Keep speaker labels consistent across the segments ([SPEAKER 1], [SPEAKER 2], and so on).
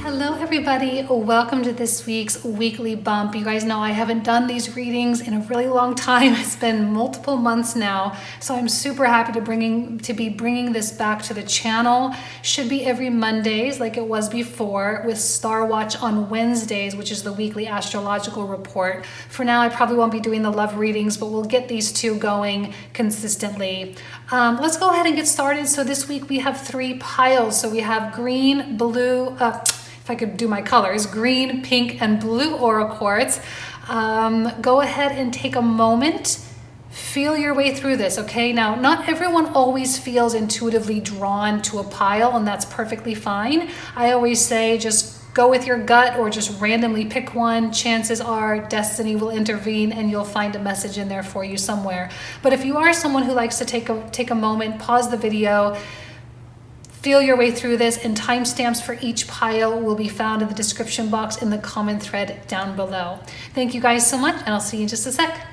[SPEAKER 1] Hello everybody, welcome to this week's weekly bump. You guys know I haven't done these readings in a really long time. It's been multiple months now, so I'm super happy to be bringing this back to the channel. Should be every Mondays like it was before, with Star Watch on Wednesdays, which is the weekly astrological report. For now, I probably won't be doing the love readings, but we'll get these two going consistently. Let's go ahead and get started. So this week we have 3 piles. So we have green, blue, if I could do my colors, green, pink, and blue aura quartz. Go ahead and take a moment, feel your way through this, okay? Now, not everyone always feels intuitively drawn to a pile, and that's perfectly fine. I always say just go with your gut or just randomly pick one. Chances are destiny will intervene and you'll find a message in there for you somewhere. But if you are someone who likes to take a moment, pause the video, feel your way through this, and timestamps for each pile will be found in the description box in the comment thread down below. Thank you guys so much, and I'll see you in just a sec.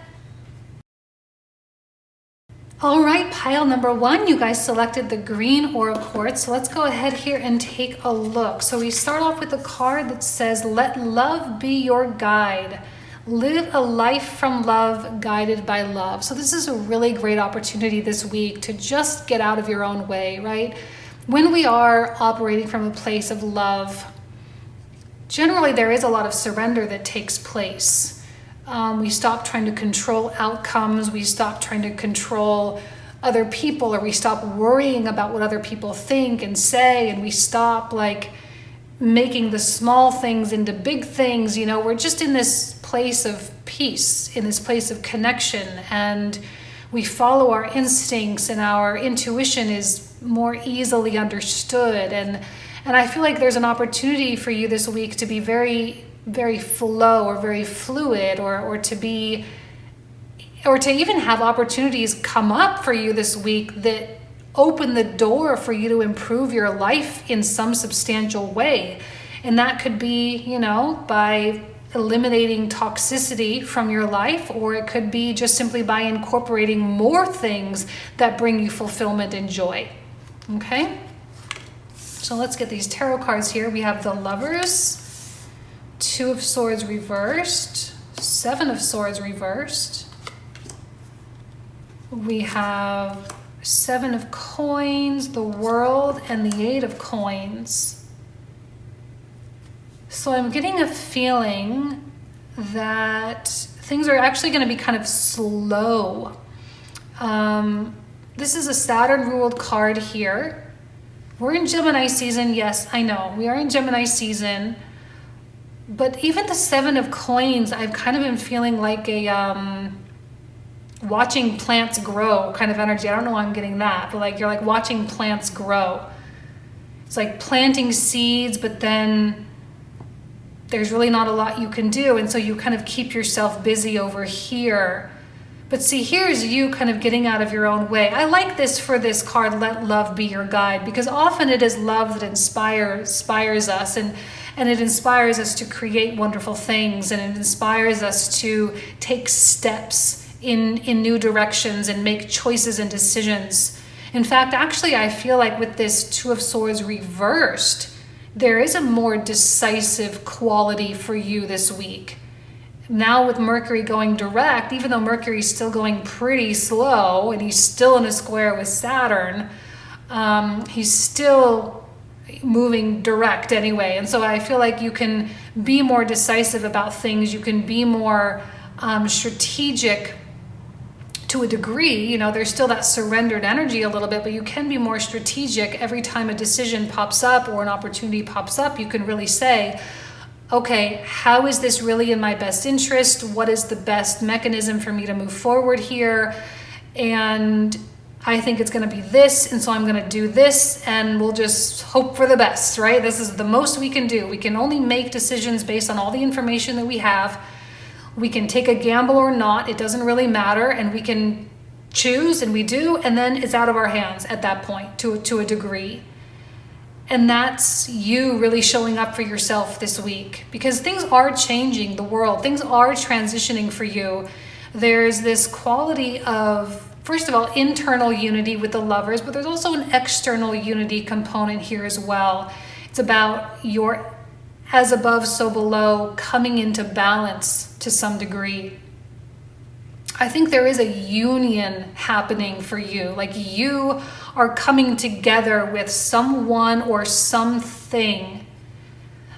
[SPEAKER 1] All right, pile number 1, you guys selected the green aura quartz. So let's go ahead here and take a look. So we start off with a card that says, let love be your guide. Live a life from love, guided by love. So this is a really great opportunity this week to just get out of your own way, right? When we are operating from a place of love, generally there is a lot of surrender that takes place. We stop trying to control outcomes, we stop trying to control other people, or we stop worrying about what other people think and say, and we stop making the small things into big things. You know, we're just in this place of peace, in this place of connection, and we follow our instincts, and our intuition is more easily understood. And I feel like there's an opportunity for you this week to be very, very flow or very fluid, or to even have opportunities come up for you this week that open the door for you to improve your life in some substantial way. And that could be, you know, by eliminating toxicity from your life, or it could be just simply by incorporating more things that bring you fulfillment and joy. Okay, so let's get these tarot cards here. We have the Lovers, 2 of Swords reversed, 7 of Swords reversed. We have 7 of Coins, the World, and the 8 of Coins. So I'm getting a feeling that things are actually going to be kind of slow. This is a Saturn-ruled card here. We're in Gemini season. Yes, I know. We are in Gemini season. But even the 7 of Coins, I've kind of been feeling like a watching plants grow kind of energy. I don't know why I'm getting that, but you're watching plants grow. It's like planting seeds, but then there's really not a lot you can do. And so you kind of keep yourself busy over here. But see, here's you kind of getting out of your own way. I like this for this card, let love be your guide, because often it is love that inspires us, and it inspires us to create wonderful things, and it inspires us to take steps in new directions and make choices and decisions. In fact, actually, I feel like with this 2 of Swords reversed, there is a more decisive quality for you this week. Now with Mercury going direct, even though Mercury's still going pretty slow and he's still in a square with Saturn, he's still moving direct anyway. And so I feel like you can be more decisive about things. You can be more strategic to a degree. You know, there's still that surrendered energy a little bit, but you can be more strategic. Every time a decision pops up or an opportunity pops up, you can really say, okay, how is this really in my best interest? What is the best mechanism for me to move forward here? And I think it's going to be this, and so I'm going to do this, and we'll just hope for the best, right? This is the most we can do. We can only make decisions based on all the information that we have. We can take a gamble or not. It doesn't really matter, and we can choose, and we do, and then it's out of our hands at that point to a degree. And that's you really showing up for yourself this week, because things are changing the world. Things are transitioning for you. There's this quality of, first of all, internal unity with the Lovers, but there's also an external unity component here as well. It's about your as above, so below, coming into balance to some degree. I think there is a union happening for you. Like you are coming together with someone or something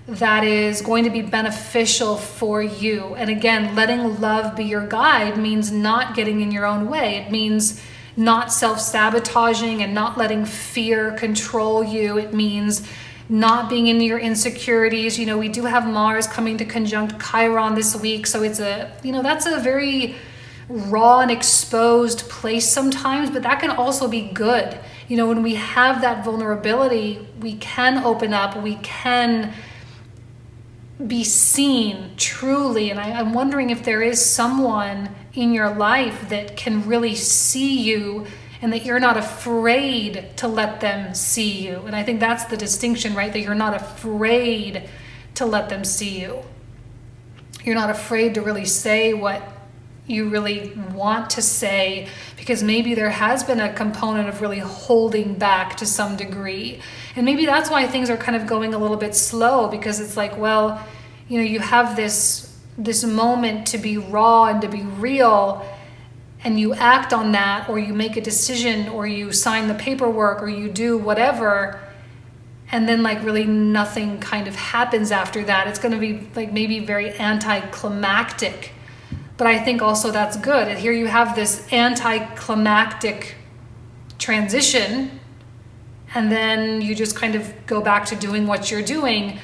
[SPEAKER 1] that is going to be beneficial for you. And again, letting love be your guide means not getting in your own way. It means not self-sabotaging and not letting fear control you. It means not being in your insecurities. You know, we do have Mars coming to conjunct Chiron this week. So it's that's a very raw and exposed place sometimes, but that can also be good. You know, when we have that vulnerability, we can open up, we can be seen truly. And I'm wondering if there is someone in your life that can really see you and that you're not afraid to let them see you. And I think that's the distinction, right? That you're not afraid to let them see you. You're not afraid to really say what you really want to say, because maybe there has been a component of really holding back to some degree. And maybe that's why things are kind of going a little bit slow, because it's like, well, you know, you have this moment to be raw and to be real, and you act on that, or you make a decision, or you sign the paperwork, or you do whatever, and then like really nothing kind of happens after that. It's going to be like maybe very anticlimactic. But I think also that's good. And here you have this anticlimactic transition, and then you just kind of go back to doing what you're doing.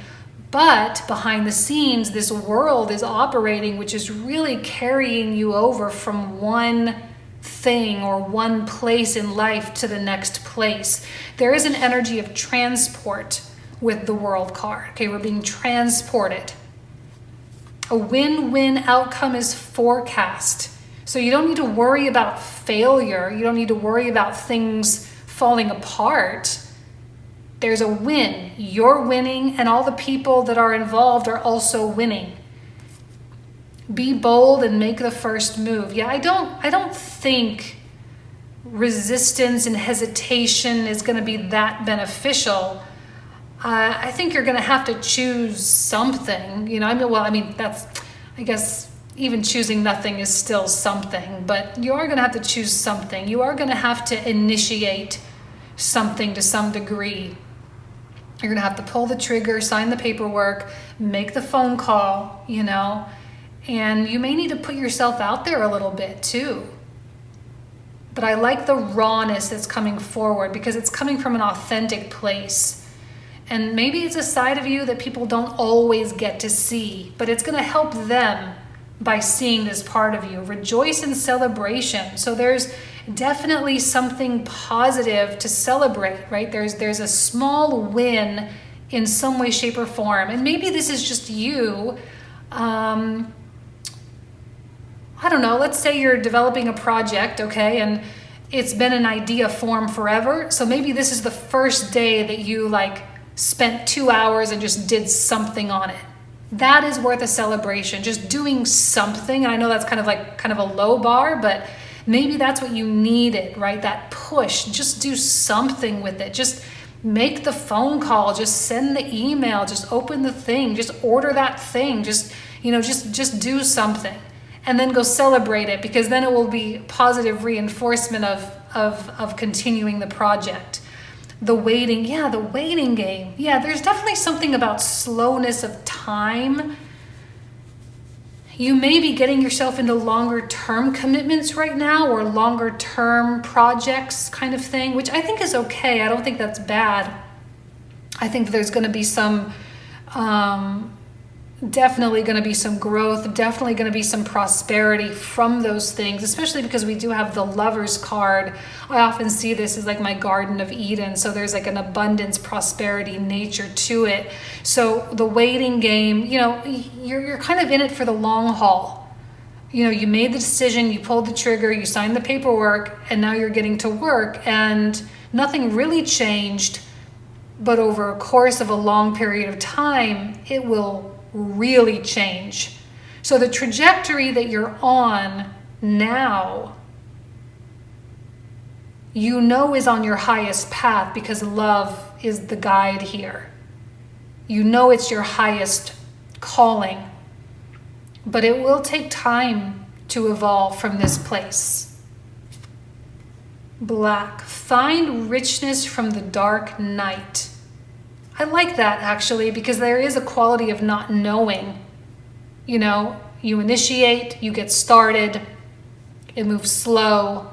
[SPEAKER 1] But behind the scenes, this world is operating, which is really carrying you over from one thing or one place in life to the next place. There is an energy of transport with the World card. Okay, we're being transported. A win-win outcome is forecast. So you don't need to worry about failure. You don't need to worry about things falling apart. There's a win. You're winning, and all the people that are involved are also winning. Be bold and make the first move. Yeah, I don't think resistance and hesitation is going to be that beneficial. I think you're going to have to choose something. You know, that's, I guess, even choosing nothing is still something, but you are going to have to choose something. You are going to have to initiate something to some degree. You're going to have to pull the trigger, sign the paperwork, make the phone call, you know, and you may need to put yourself out there a little bit too. But I like the rawness that's coming forward, because it's coming from an authentic place. And maybe it's a side of you that people don't always get to see, but it's going to help them by seeing this part of you. Rejoice in celebration. So there's definitely something positive to celebrate, right? There's a small win in some way, shape, or form. And maybe this is just you. I don't know. Let's say you're developing a project, okay? And it's been an idea form forever. So maybe this is the first day that you spent 2 hours and just did something on it. That is worth a celebration. Just doing something. And I know that's kind of a low bar, but maybe that's what you needed, right? That push. Just do something with it. Just make the phone call. Just send the email. Just open the thing. Just order that thing. Just do something. And then go celebrate it, because then it will be positive reinforcement of continuing the project. The waiting game. Yeah, there's definitely something about slowness of time. You may be getting yourself into longer term commitments right now, or longer term projects kind of thing, which I think is okay. I don't think that's bad. I think there's going to be some, definitely going to be some growth, definitely going to be some prosperity from those things, especially because we do have the Lovers card. I often see this as like my Garden of Eden. So there's like an abundance, prosperity nature to it. So the waiting game, you know, you're kind of in it for the long haul. You know, you made the decision, you pulled the trigger, you signed the paperwork, and now you're getting to work, and nothing really changed. But over a course of a long period of time, it will really change. So the trajectory that you're on now, you know, is on your highest path, because love is the guide here. You know it's your highest calling, but it will take time to evolve from this place. Black, find richness from the dark night. I like that actually, because there is a quality of not knowing. You know, you initiate, you get started, it moves slow.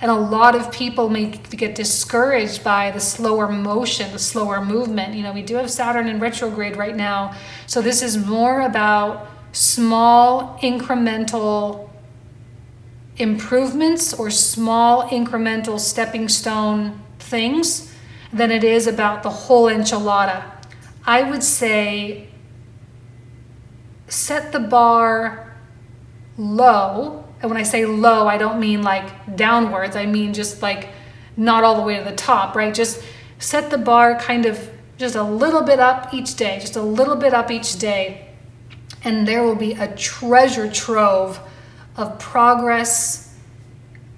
[SPEAKER 1] And a lot of people may get discouraged by the slower motion, the slower movement. You know, we do have Saturn in retrograde right now. So this is more about small incremental improvements or small incremental stepping stone things than it is about the whole enchilada. I would say set the bar low. And when I say low, I don't mean like downwards. I mean just like not all the way to the top, right? Just set the bar kind of just a little bit up each day, just a little bit up each day. And there will be a treasure trove of progress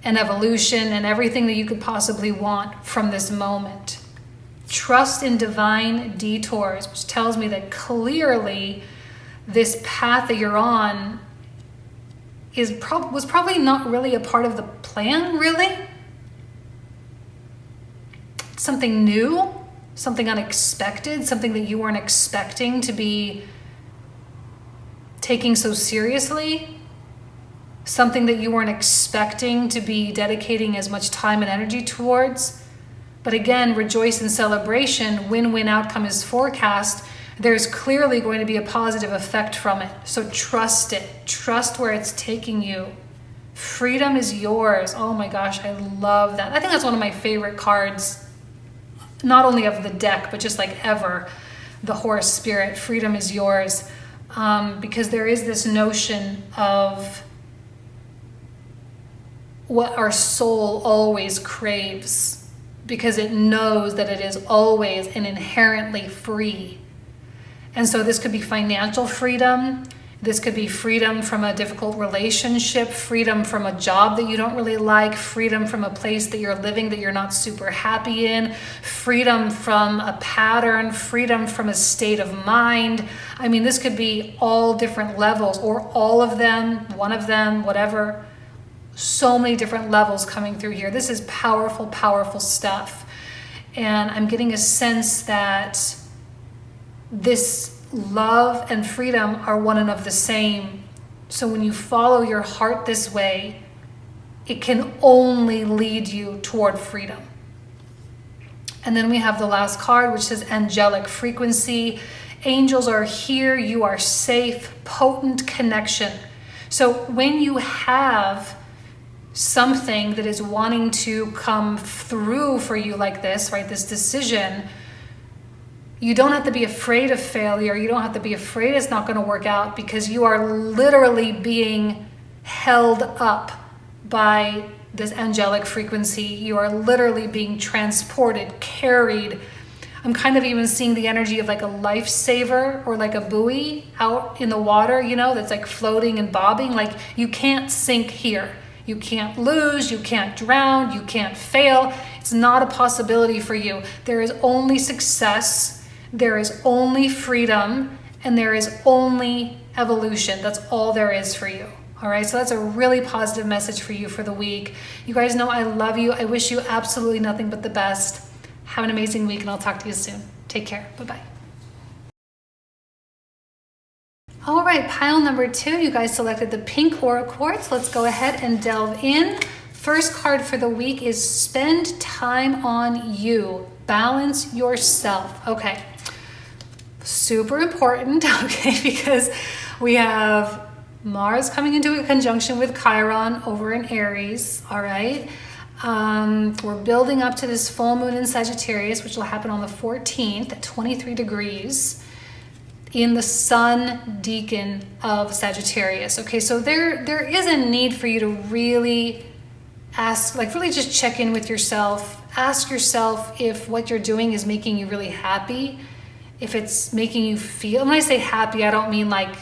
[SPEAKER 1] and evolution and everything that you could possibly want from this moment. Trust in divine detours, which tells me that clearly this path that you're on was probably not really a part of the plan, really. Something new, something unexpected, something that you weren't expecting to be taking so seriously, something that you weren't expecting to be dedicating as much time and energy towards. But again, rejoice in celebration, win-win outcome is forecast. There's clearly going to be a positive effect from it. So trust it. Trust where it's taking you. Freedom is yours. Oh my gosh, I love that. I think that's one of my favorite cards, not only of the deck, but just like ever. The horse spirit, freedom is yours. Because there is this notion of what our soul always craves, because it knows that it is always and inherently free. And so this could be financial freedom. This could be freedom from a difficult relationship, freedom from a job that you don't really like, freedom from a place that you're living that you're not super happy in, freedom from a pattern, freedom from a state of mind. I mean, this could be all different levels, or all of them, one of them, whatever. So many different levels coming through here. This is powerful, powerful stuff. And I'm getting a sense that this love and freedom are one and of the same. So when you follow your heart this way, it can only lead you toward freedom. And then we have the last card, which says angelic frequency. Angels are here. You are safe. Potent connection. So when you have something that is wanting to come through for you like this, right? This decision, you don't have to be afraid of failure. You don't have to be afraid it's not going to work out, because you are literally being held up by this angelic frequency. You are literally being transported, carried. I'm kind of even seeing the energy of like a lifesaver or like a buoy out in the water, you know, that's like floating and bobbing. Like you can't sink here. You can't lose, you can't drown, you can't fail. It's not a possibility for you. There is only success. There is only freedom, and there is only evolution. That's all there is for you. All right, so that's a really positive message for you for the week. You guys know I love you. I wish you absolutely nothing but the best. Have an amazing week, and I'll talk to you soon. Take care. Bye-bye. All right, pile number 2. You guys selected the pink aura quartz. Let's go ahead and delve in. First card for the week is spend time on you. Balance yourself. Okay. Super important, okay, because we have Mars coming into a conjunction with Chiron over in Aries, all right? We're building up to this full moon in Sagittarius, which will happen on the 14th at 23 degrees in the sun decan of Sagittarius. Okay, so there is a need for you to really ask, like really just check in with yourself. Ask yourself if what you're doing is making you really happy. If it's making you feel, when I say happy, I don't mean like,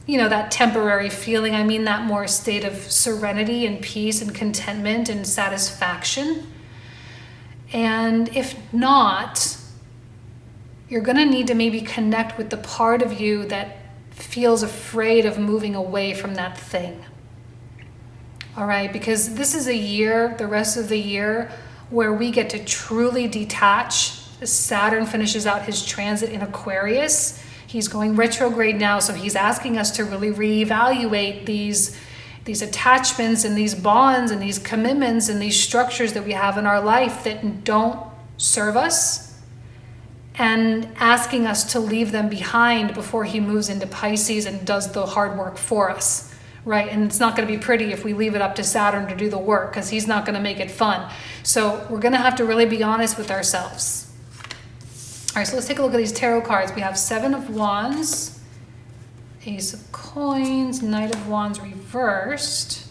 [SPEAKER 1] you know, that temporary feeling. I mean that more state of serenity and peace and contentment and satisfaction. And if not, you're going to need to maybe connect with the part of you that feels afraid of moving away from that thing. All right, because this is a year, the rest of the year, where we get to truly detach. Saturn finishes out his transit in Aquarius. He's going retrograde now, so he's asking us to really reevaluate these attachments and these bonds and these commitments and these structures that we have in our life that don't serve us, and asking us to leave them behind before he moves into Pisces and does the hard work for us, right? And it's not going to be pretty if we leave it up to Saturn to do the work, because he's not going to make it fun. So we're going to have to really be honest with ourselves. All right, so let's take a look at these tarot cards. We have Seven of Wands, Ace of Coins, Knight of Wands reversed.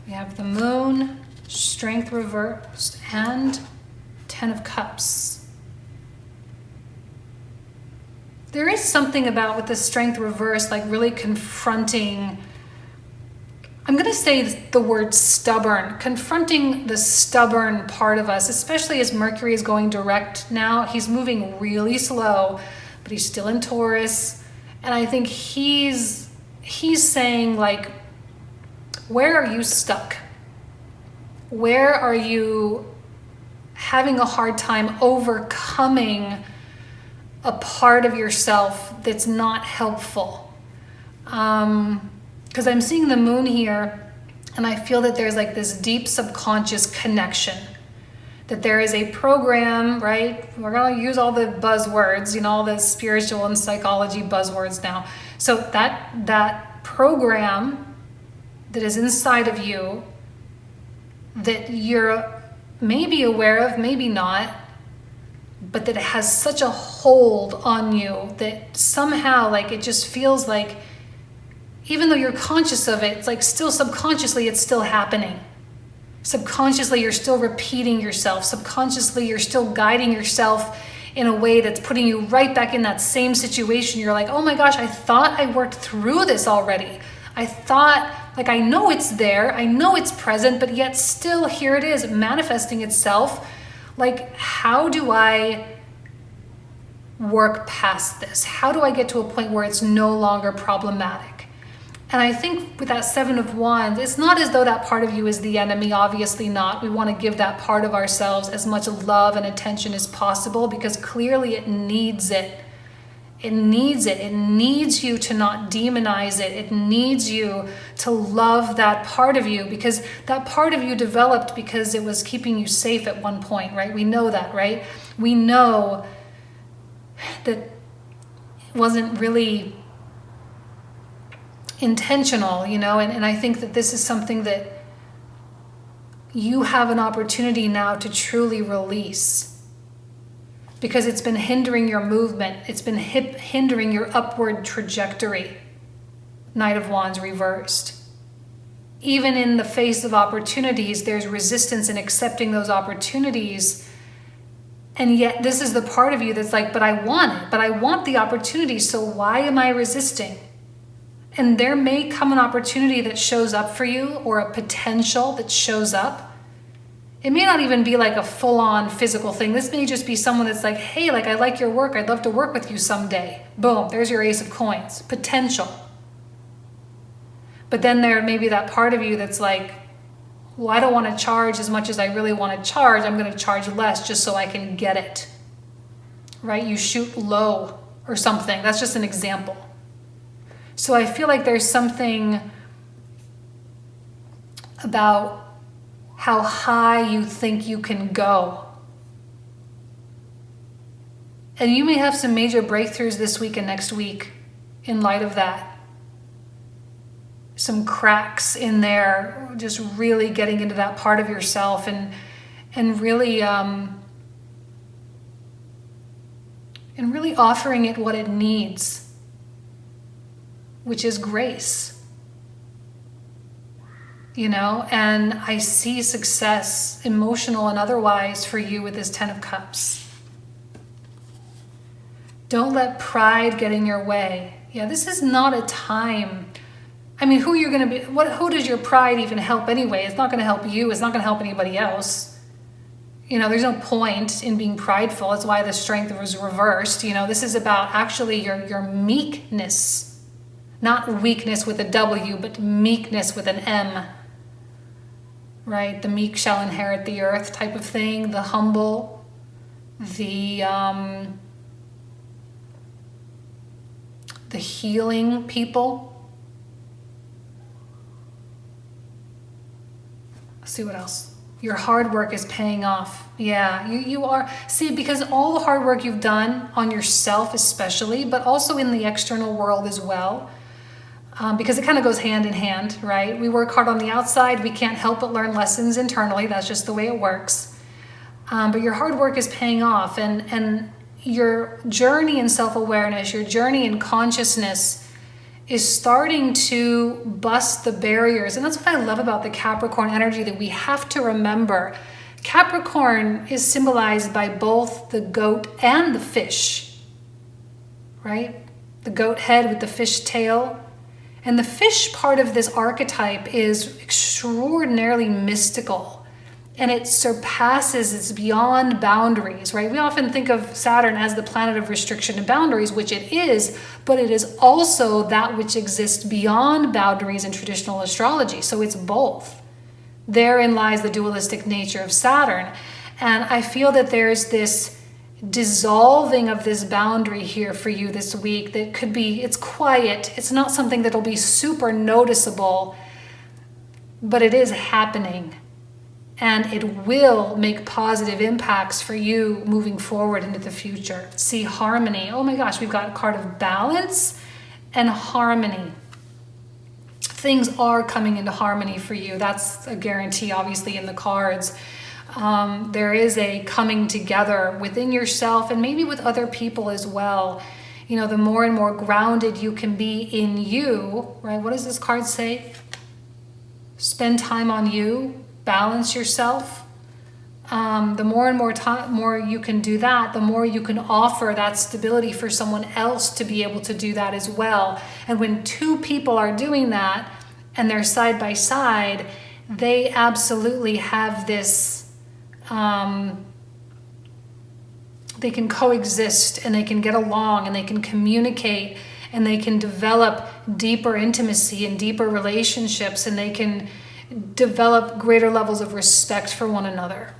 [SPEAKER 1] We have the Moon, Strength reversed, and Ten of Cups. There is something about with the Strength reversed, like really confronting, I'm going to say the word stubborn, confronting the stubborn part of us, especially as Mercury is going direct now. He's moving really slow, but he's still in Taurus. And I think he's saying, like, where are you stuck? Where are you having a hard time overcoming a part of yourself that's not helpful? Because I'm seeing the Moon here, and I feel that there's like this deep subconscious connection, that there is a program, right? We're going to use all the buzzwords, you know, all the spiritual and psychology buzzwords now. So that program that is inside of you that you're maybe aware of, maybe not, but that it has such a hold on you that somehow, like, it just feels like, even though you're conscious of it, it's like still subconsciously it's still happening. Subconsciously you're still repeating yourself. Subconsciously you're still guiding yourself in a way that's putting you right back in that same situation. You're like, oh my gosh, I thought I worked through this already. I thought, like, I know it's there, I know it's present, but yet still here it is manifesting itself. Like, how do I work past this? How do I get to a point where it's no longer problematic? And I think with that Seven of Wands, it's not as though that part of you is the enemy, obviously not. We want to give that part of ourselves as much love and attention as possible, because clearly it needs it. It needs it. It needs you to not demonize it. It needs you to love that part of you, because that part of you developed because it was keeping you safe at one point, right? We know that, right? We know that it wasn't really intentional, you know, and I think that this is something that you have an opportunity now to truly release, because it's been hindering your movement. It's been hindering your upward trajectory. Knight of Wands reversed. Even in the face of opportunities, there's resistance in accepting those opportunities. And yet this is the part of you that's like, but I want it, but I want the opportunity. So why am I resisting? And there may come an opportunity that shows up for you, or a potential that shows up. It may not even be like a full-on physical thing. This may just be someone that's like, hey, like, I like your work. I'd love to work with you someday. Boom, there's your Ace of Coins. Potential. But then there may be that part of you that's like, well, I don't want to charge as much as I really want to charge. I'm going to charge less just so I can get it. Right? You shoot low or something. That's just an example. So I feel like there's something about how high you think you can go. And you may have some major breakthroughs this week and next week in light of that. Some cracks in there, just really getting into that part of yourself and really offering it what it needs, which is grace, you know. And I see success, emotional and otherwise, for you with this Ten of Cups. Don't let pride get in your way. Yeah, this is not a time. I mean, who you're going to be, who does your pride even help anyway? It's not going to help you. It's not going to help anybody else. there's no point in being prideful. That's why the strength was reversed. This is about actually your meekness, not weakness with a W, but meekness with an M, right? The meek shall inherit the earth type of thing, the humble, the healing people. Let's see what else. Your hard work is paying off. Yeah, you are. See, because all the hard work you've done on yourself especially, but also in the external world as well, because it kind of goes hand in hand, right? We work hard on the outside. We can't help but learn lessons internally. That's just the way it works. But your hard work is paying off. And your journey in self-awareness, your journey in consciousness is starting to bust the barriers. And that's what I love about the Capricorn energy, that we have to remember. Capricorn is symbolized by both the goat and the fish, right? The goat head with the fish tail. And the fish part of this archetype is extraordinarily mystical. And it surpasses, it's beyond boundaries, right? We often think of Saturn as the planet of restriction and boundaries, which it is, but it is also that which exists beyond boundaries in traditional astrology. So it's both. Therein lies the dualistic nature of Saturn. And I feel that there's this dissolving of this boundary here for you this week that could be, it's quiet. It's not something that'll be super noticeable, but it is happening. And it will make positive impacts for you moving forward into the future. See, harmony. Oh my gosh, we've got a card of balance and harmony. Things are coming into harmony for you. That's a guarantee, obviously, in the cards. There is a coming together within yourself and maybe with other people as well. The more and more grounded you can be in you, right? What does this card say? Spend time on you. Balance yourself. The more and more you can do that, the more you can offer that stability for someone else to be able to do that as well. And when two people are doing that and they're side by side, they absolutely have this, they can coexist and they can get along and they can communicate and they can develop deeper intimacy and deeper relationships, and they can develop greater levels of respect for one another.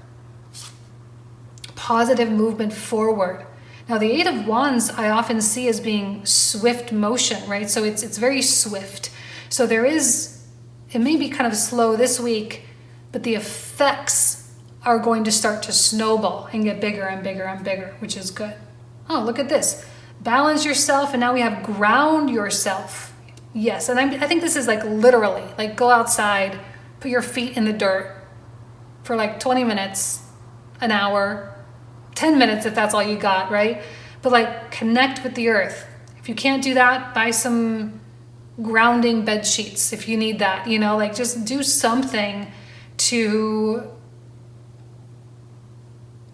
[SPEAKER 1] Positive movement forward. Now, the Eight of Wands I often see as being swift motion, right? So it's very swift. So it may be kind of slow this week, but the effects are going to start to snowball and get bigger and bigger and bigger, which is good. Oh, look at this. Balance yourself, and now we have ground yourself. Yes, and I think this is like literally, like go outside, put your feet in the dirt for like 20 minutes, an hour, 10 minutes if that's all you got, right? But like connect with the earth. If you can't do that, buy some grounding bed sheets if you need that, like just do something to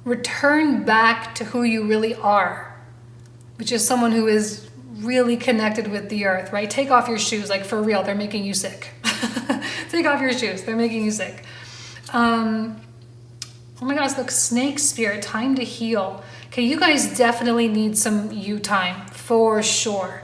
[SPEAKER 1] return back to who you really are, which is someone who is really connected with the earth, right? Take off your shoes, like for real, they're making you sick. Take off your shoes, they're making you sick. Oh my gosh, look, snake spirit, time to heal. Okay, you guys definitely need some you time, for sure.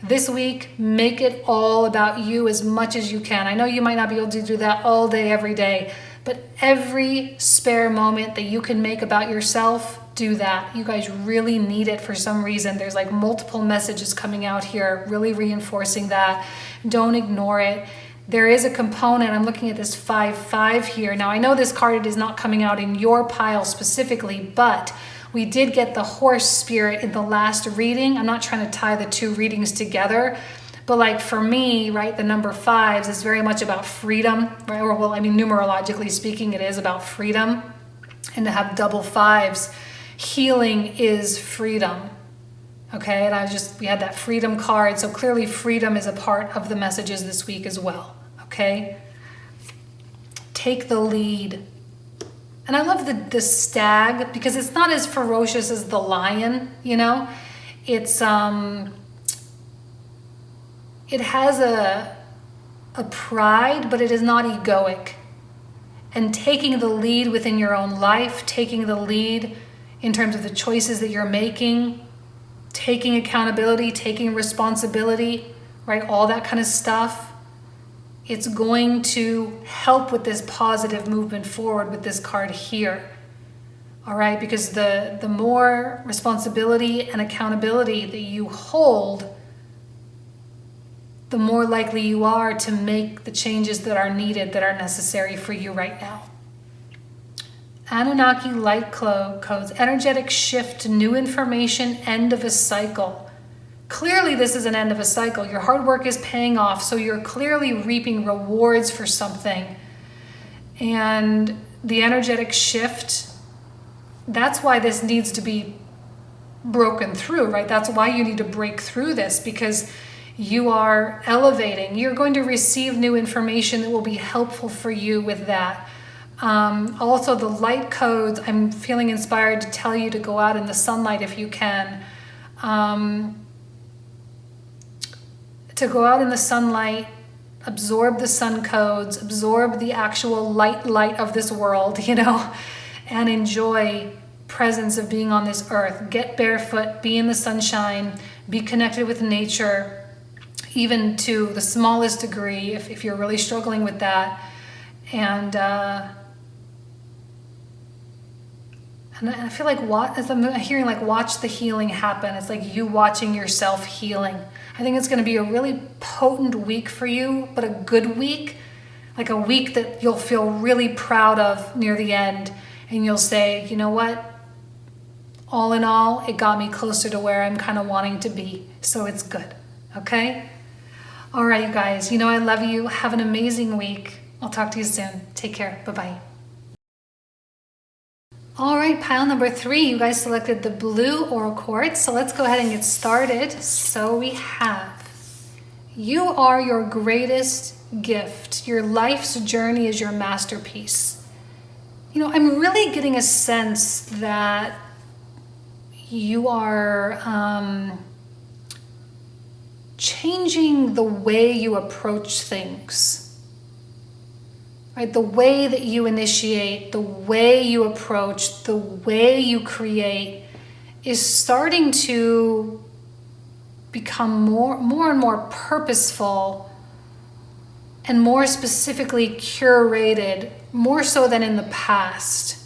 [SPEAKER 1] This week, make it all about you as much as you can. I know you might not be able to do that all day, every day, but every spare moment that you can make about yourself, do that. You guys really need it for some reason. There's like multiple messages coming out here, really reinforcing that. Don't ignore it. There is a component, I'm looking at this 5-5 here. Now I know this card is not coming out in your pile specifically, but we did get the horse spirit in the last reading. I'm not trying to tie the two readings together, but like for me, right, the number 5s is very much about freedom, right? Or well, I mean, numerologically speaking, it is about freedom. And to have double 5s, healing is freedom. Okay, and we had that freedom card, so clearly freedom is a part of the messages this week as well, okay? Take the lead. And I love the stag because it's not as ferocious as the lion, It's, it has a pride, but it is not egoic. and taking the lead within your own life, taking the lead in terms of the choices that you're making, taking accountability, taking responsibility, right? All that kind of stuff. It's going to help with this positive movement forward with this card here. All right, because the more responsibility and accountability that you hold, the more likely you are to make the changes that are needed, that are necessary for you right now. Anunnaki light codes, energetic shift, new information, end of a cycle. Clearly this is an end of a cycle. Your hard work is paying off, so you're clearly reaping rewards for something. And the energetic shift, that's why this needs to be broken through, right? That's why you need to break through this, because you are elevating. You're going to receive new information that will be helpful for you with that. Also, the light codes, I'm feeling inspired to tell you to go out in the sunlight if you can. To go out in the sunlight, absorb the sun codes, absorb the actual light of this world, and enjoy presence of being on this earth. Get barefoot, be in the sunshine, be connected with nature, even to the smallest degree if you're really struggling with that. And I feel like as I'm hearing like watch the healing happen. It's like you watching yourself healing. I think it's going to be a really potent week for you, but a good week, like a week that you'll feel really proud of near the end. And you'll say, you know what? All in all, it got me closer to where I'm kind of wanting to be. So it's good. Okay? All right, you guys. I love you. Have an amazing week. I'll talk to you soon. Take care. Bye-bye. All right, pile number 3. You guys selected the blue oracle quartz. So let's go ahead and get started. So we have, you are your greatest gift. Your life's journey is your masterpiece. I'm really getting a sense that you are changing the way you approach things, right? The way that you initiate, the way you approach, the way you create is starting to become more and more purposeful and more specifically curated, more so than in the past.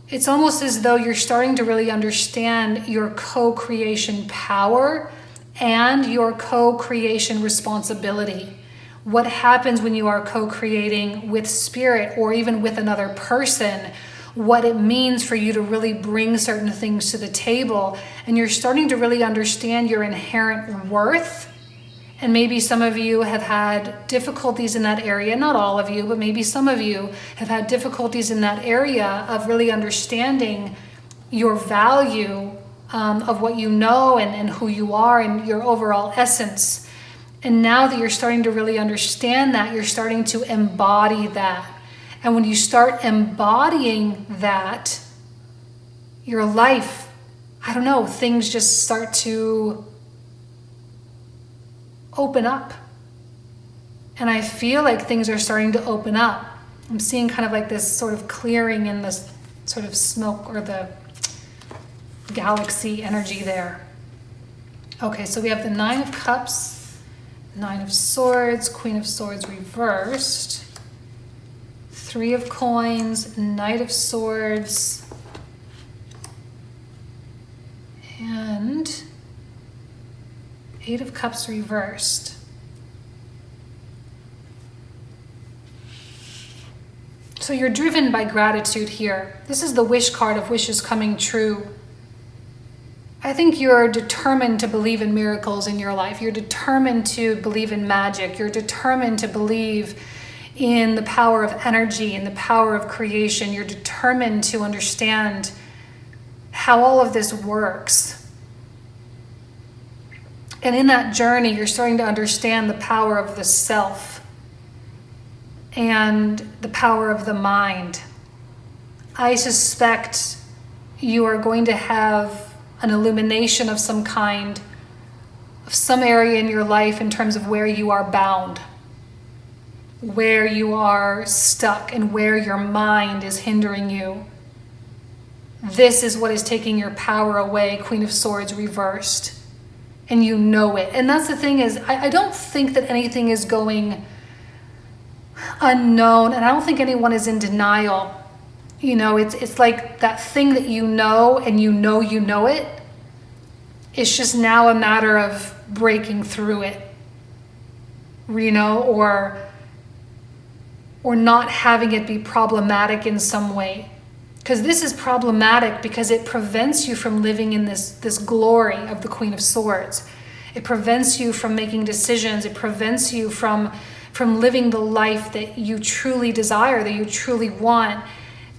[SPEAKER 1] It's almost as though you're starting to really understand your co-creation power and your co-creation responsibility. What happens when you are co-creating with spirit or even with another person, what it means for you to really bring certain things to the table. And you're starting to really understand your inherent worth. And maybe some of you have had difficulties in that area, not all of you, but maybe some of you have had difficulties in that area of really understanding your value of what you know and who you are and your overall essence. And now that you're starting to really understand that, you're starting to embody that. And when you start embodying that, your life, things just start to open up. And I feel like things are starting to open up. I'm seeing kind of like this sort of clearing in this sort of smoke or the galaxy energy there. Okay, so we have the 9 of Cups, 9 of Swords, Queen of Swords reversed, 3 of Coins, Knight of Swords, and 8 of Cups reversed. So you're driven by gratitude here. This is the wish card of wishes coming true. I think you're determined to believe in miracles in your life. You're determined to believe in magic. You're determined to believe in the power of energy and the power of creation. You're determined to understand how all of this works. And in that journey, you're starting to understand the power of the self and the power of the mind. I suspect you are going to have an illumination of some kind, of some area in your life in terms of where you are bound. where you are stuck and where your mind is hindering you. This is what is taking your power away, Queen of Swords reversed. And you know it. And that's the thing is, I don't think that anything is going unknown, and I don't think anyone is in denial. You know, it's like that thing that you know, and you know it. It's just now a matter of breaking through it, you know, or not having it be problematic in some way. Because this is problematic because it prevents you from living in this glory of the Queen of Swords. It prevents you from making decisions. It prevents you from living the life that you truly desire, that you truly want.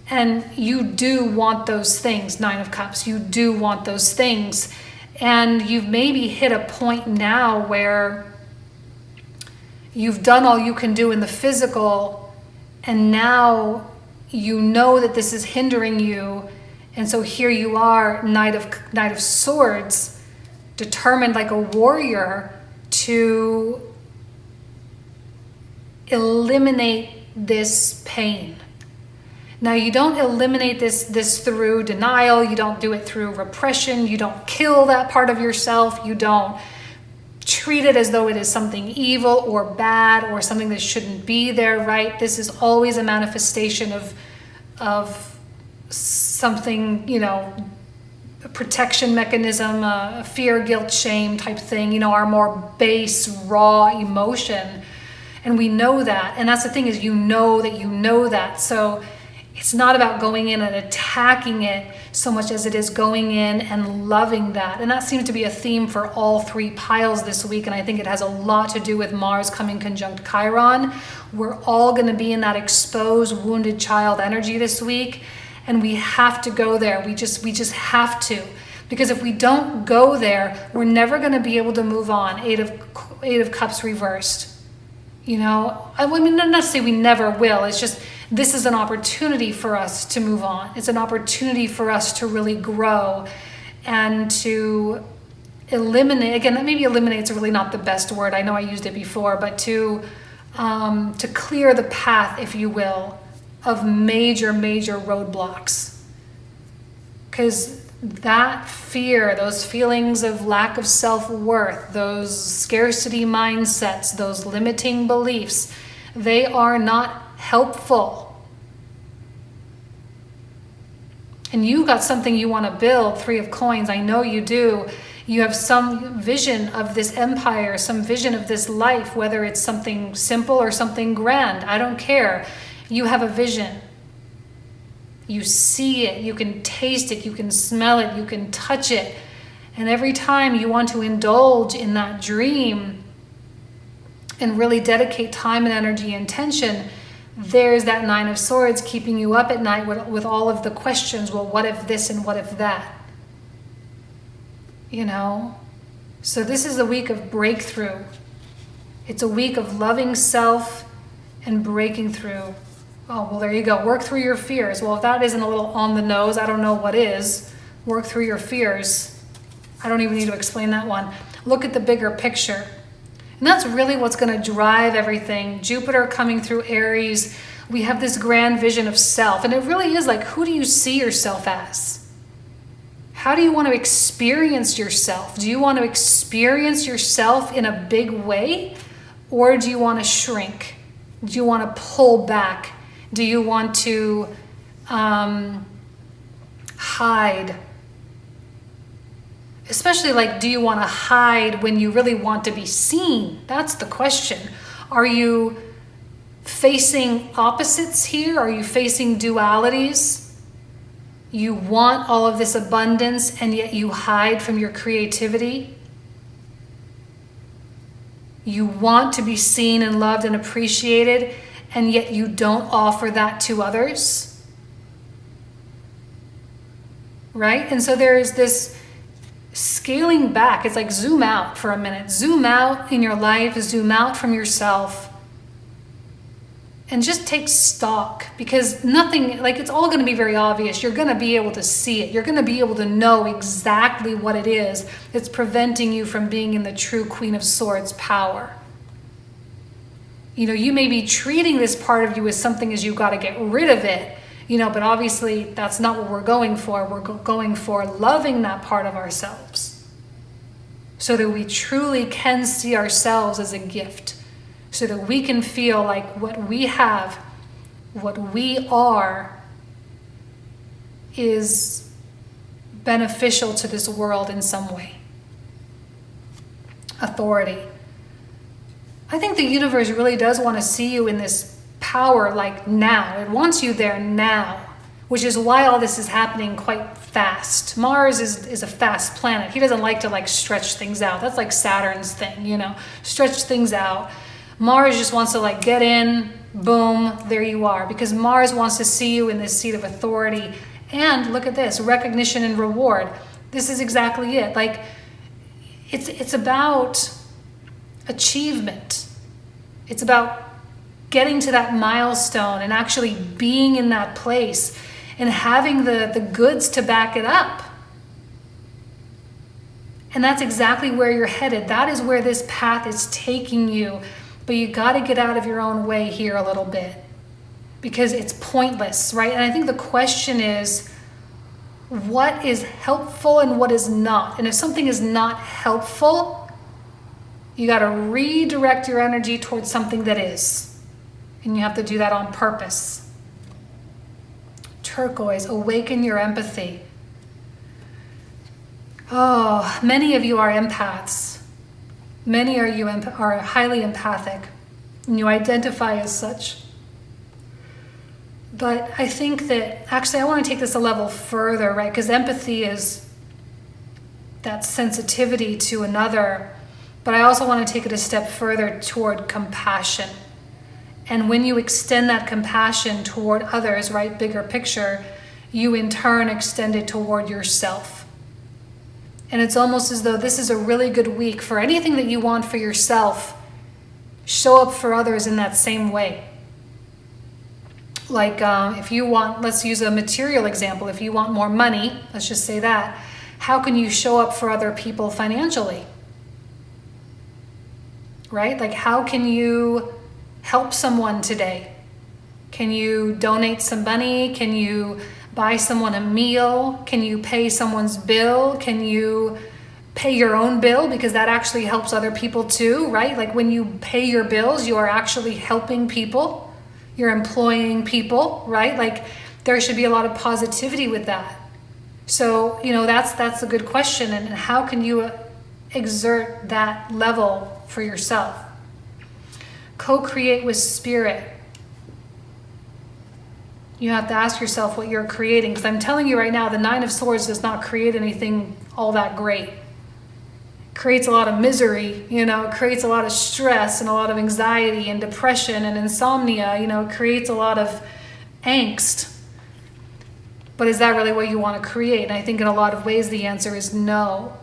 [SPEAKER 1] And you do want those things, Nine of Cups. You do want those things. And you've maybe hit a point now where you've done all you can do in the physical, and now you know that this is hindering you. And so here you are, Knight of Swords, determined like a warrior to eliminate this pain. Now, you don't eliminate this through denial. You don't do it through repression. You don't kill that part of yourself. You don't treat it as though it is something evil or bad or something that shouldn't be there, right? This is always a manifestation of something, you know, a protection mechanism, a fear, guilt, shame type thing, you know, our more base, raw emotion. And we know that. And that's the thing is, you know that. So it's not about going in and attacking it so much as it is going in and loving that. And that seems to be a theme for all three piles this week. And I think it has a lot to do with Mars coming conjunct Chiron. We're all going to be in that exposed, wounded child energy this week. And we have to go there. We just have to. Because if we don't go there, we're never going to be able to move on. Eight of Cups reversed. You know, I mean, not to say we never will. It's just, this is an opportunity for us to move on. It's an opportunity for us to really grow and to eliminate, again, that maybe eliminate's really not the best word. I know I used it before, but to clear the path, if you will, of major roadblocks. Because that fear, those feelings of lack of self-worth, those scarcity mindsets, those limiting beliefs, they are not helpful. And you got something you want to build, Three of Coins. I know you do. You have some vision of this empire, some vision of this life, whether it's something simple or something grand. I don't care. You have a vision. You see it, you can taste it, you can smell it, you can touch it. And every time you want to indulge in that dream and really dedicate time and energy and attention, there's that Nine of Swords keeping you up at night with all of the questions. Well, what if this and what if that? You know? So this is a week of breakthrough. It's a week of loving self and breaking through. Oh, well, there you go. Work through your fears. Well, if that isn't a little on the nose, I don't know what is. Work through your fears. I don't even need to explain that one. Look at the bigger picture. And that's really what's going to drive everything. Jupiter coming through Aries. We have this grand vision of self. And it really is like, who do you see yourself as? How do you want to experience yourself? Do you want to experience yourself in a big way? Or do you want to shrink? Do you want to pull back? Do you want to hide? Especially like, do you want to hide when you really want to be seen? That's the question. Are you facing opposites here? Are you facing dualities? You want all of this abundance and yet you hide from your creativity? You want to be seen and loved and appreciated, and yet you don't offer that to others, right? And so there is this scaling back. It's like zoom out for a minute. Zoom out in your life, zoom out from yourself, and just take stock, because nothing, like, it's all going to be very obvious. You're going to be able to see it. You're going to be able to know exactly what it is that's preventing you from being in the true Queen of Swords power. You may be treating this part of you as something as you got to get rid of it, but obviously that's not what we're going for. We're going for loving that part of ourselves so that we truly can see ourselves as a gift, so that we can feel like what we have, what we are, is beneficial to this world in some way. Authority. I think the universe really does want to see you in this power like now. It wants you there now, which is why all this is happening quite fast. Mars is a fast planet. He doesn't like to like stretch things out. That's like Saturn's thing, stretch things out. Mars just wants to like get in, boom, there you are. Because Mars wants to see you in this seat of authority. And look at this, recognition and reward. This is exactly it. Like, it's about achievement. It's about getting to that milestone and actually being in that place and having the goods to back it up. And that's exactly where you're headed. That is where this path is taking you. But you got to get out of your own way here a little bit, because it's pointless, right? And I think the question is, what is helpful and what is not? And if something is not helpful, you got to redirect your energy towards something that is. And you have to do that on purpose. Turquoise, awaken your empathy. Oh, many of you are empaths. Many of you are highly empathic, and you identify as such. But I think that, actually, I want to take this a level further, right? Because empathy is that sensitivity to another. But I also want to take it a step further toward compassion. And when you extend that compassion toward others, right, bigger picture, you in turn extend it toward yourself. And it's almost as though this is a really good week for anything that you want for yourself. Show up for others in that same way. Like if you want, let's use a material example. If you want more money, let's just say that. How can you show up for other people financially? Right? Like, how can you help someone today? Can you donate some money? Can you buy someone a meal? Can you pay someone's bill? Can you pay your own bill? Because that actually helps other people too, right? Like when you pay your bills, you are actually helping people. You're employing people, right? Like there should be a lot of positivity with that. So, that's a good question. And how can you exert that level for yourself? Co-create with spirit. You have to ask yourself what you're creating, because I'm telling you right now, the Nine of Swords does not create anything all that great. It creates a lot of misery, it creates a lot of stress and a lot of anxiety and depression and insomnia, it creates a lot of angst. But is that really what you want to create? And I think in a lot of ways the answer is no.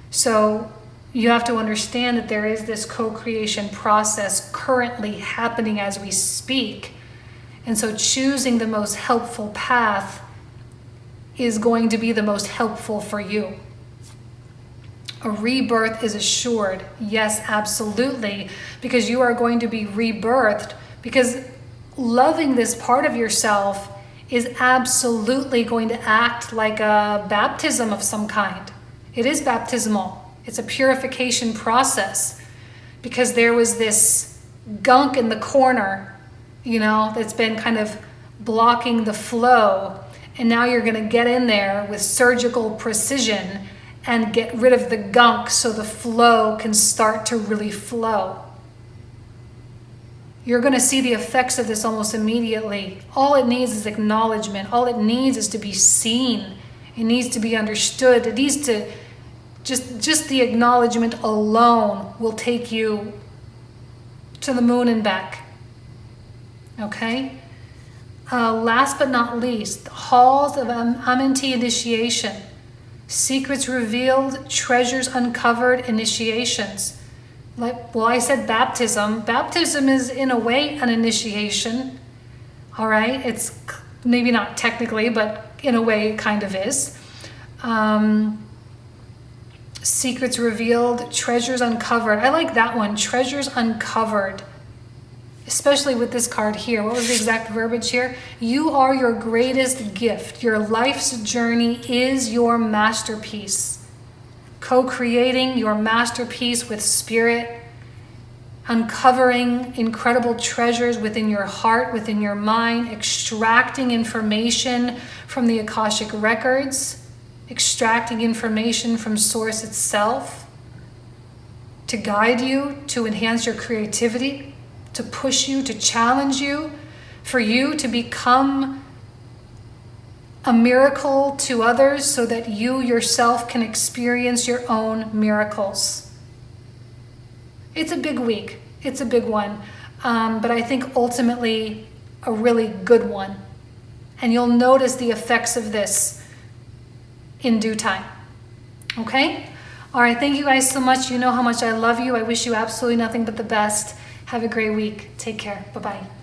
[SPEAKER 1] So you have to understand that there is this co-creation process currently happening as we speak. And so choosing the most helpful path is going to be the most helpful for you. A rebirth is assured. Yes, absolutely. Because you are going to be rebirthed. Because loving this part of yourself is absolutely going to act like a baptism of some kind. It is baptismal. It's a purification process. Because there was this gunk in the corner, that's been kind of blocking the flow. And now you're going to get in there with surgical precision and get rid of the gunk so the flow can start to really flow. You're going to see the effects of this almost immediately. All it needs is acknowledgement. All it needs is to be seen. It needs to be understood. It needs to, just the acknowledgement alone will take you to the moon and back. Okay? Last but not least, halls of Amenti initiation. Secrets revealed, treasures uncovered, initiations. I said baptism. Baptism is in a way an initiation. All right? It's maybe not technically, but in a way it kind of is. Secrets revealed, treasures uncovered. I like that one. Treasures uncovered especially with this card here. What was the exact verbiage here? You are your greatest gift. Your life's journey is your masterpiece. Co-creating your masterpiece with spirit, uncovering incredible treasures within your heart, within your mind, extracting information from the Akashic records, extracting information from Source itself to guide you, to enhance your creativity, to push you, to challenge you, for you to become a miracle to others so that you yourself can experience your own miracles. It's a big week. It's a big one. But I think ultimately a really good one. And you'll notice the effects of this in due time. Okay? All right. Thank you guys so much. You know how much I love you. I wish you absolutely nothing but the best. Have a great week. Take care. Bye-bye.